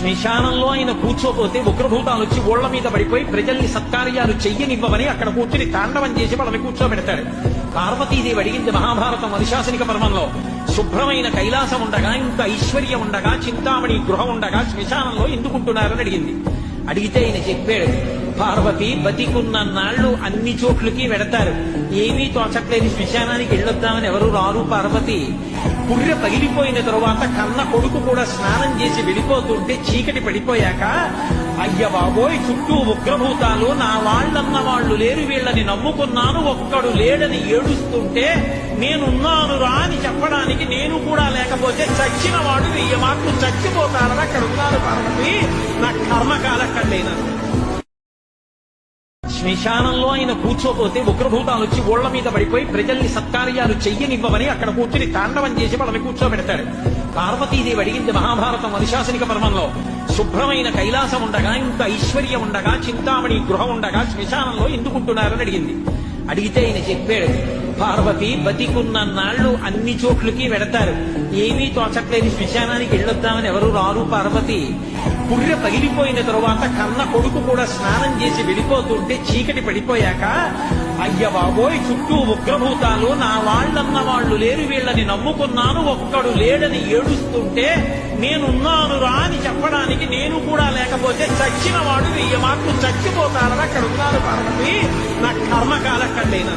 శ్మశానంలో ఆయన కూర్చోపోతే ఉగ్రభూతాలు వచ్చి ఓళ్ల మీద పడిపోయి ప్రజల్ని సత్కార్యాలు చెయ్యనివ్వమని అక్కడ కూర్చుని తాండవం చేసి వాళ్ళని కూర్చోబెడతాడు. పార్వతీదేవి అడిగింది మహాభారతం అనుశాసనిక పర్వంలో, శుభ్రమైన కైలాసం ఉండగా, ఇంత ఐశ్వర్యం ఉండగా, చింతామణి గృహం ఉండగా శ్మశానంలో ఎందుకుంటున్నారని అడిగింది. అడిగితే ఆయన చెప్పాడు, పార్వతి బతికున్న నాళ్లు అన్ని చోట్లకి వెడతారు, ఏమీ తోచట్లేదు, శ్మశానానికి వెళ్ళొద్దామని ఎవరు రారు పార్వతి. పుర్రె పగిలిపోయిన తరువాత కన్న కొడుకు కూడా స్నానం చేసి వెళ్ళిపోతుంటే చీకటి పడిపోయాక, అయ్య బాబోయ్ చుట్టూ ఉగ్రభూతాలు, నా వాళ్ళన్న వాళ్ళు లేరు, వీళ్ళని నమ్ముకున్నాను, ఒక్కడు లేడని ఏడుస్తుంటే నేనున్నాను రా అని చెప్పడానికి నేను కూడా లేకపోతే చచ్చిన వాడు 1000 మాటలు చచ్చిపోతారని అక్కడ ఉన్నారు పార్వతి, నా కర్మకాలక్కడలేనా. శ్మశానంలో ఆయన కూర్చోపోతే ఉగ్రభూతాలు వచ్చి ఓళ్ల మీద పడిపోయి ప్రజల్ని సత్కార్యాలు చెయ్యనివ్వమని అక్కడ కూర్చుని తాండవం చేసి వాళ్ళని కూర్చోబెడతాడు. పార్వతీదేవి అడిగింది మహాభారతం అనుశాసనిక పర్వంలో, శుభ్రమైన కైలాసం ఉండగా, ఇంత ఐశ్వర్యం ఉండగా, చింతామణి గృహం ఉండగా శ్మశానంలో ఎందుకుంటున్నారని అడిగింది. అడిగితే ఆయన చెప్పాడు, పార్వతి బతికున్న నాళ్లు అన్ని చోట్లకి వెడతారు, ఏమీ తోచట్లేదు, శ్మశానానికి వెళ్ళొద్దామని ఎవరు రారు పార్వతి. పుర్రె పగిలిపోయిన తరువాత కన్న కొడుకు కూడా స్నానం చేసి వెళ్ళిపోతుంటే చీకటి పడిపోయాక, అయ్య బాబోయ్ చుట్టూ ఉగ్రభూతాలు, నా వాళ్ళన్న వాళ్ళు లేరు, వీళ్ళని నమ్ముకున్నాను, ఒక్కడు లేడని ఏడుస్తుంటే నేనున్నాను రా అని చెప్పడానికి నేను కూడా లేకపోతే చచ్చిన వాడు 1000 మాటలు చచ్చిపోతారని అక్కడ ఉన్నారు పార్వతి, నా కర్మకాలక్కడలేనా.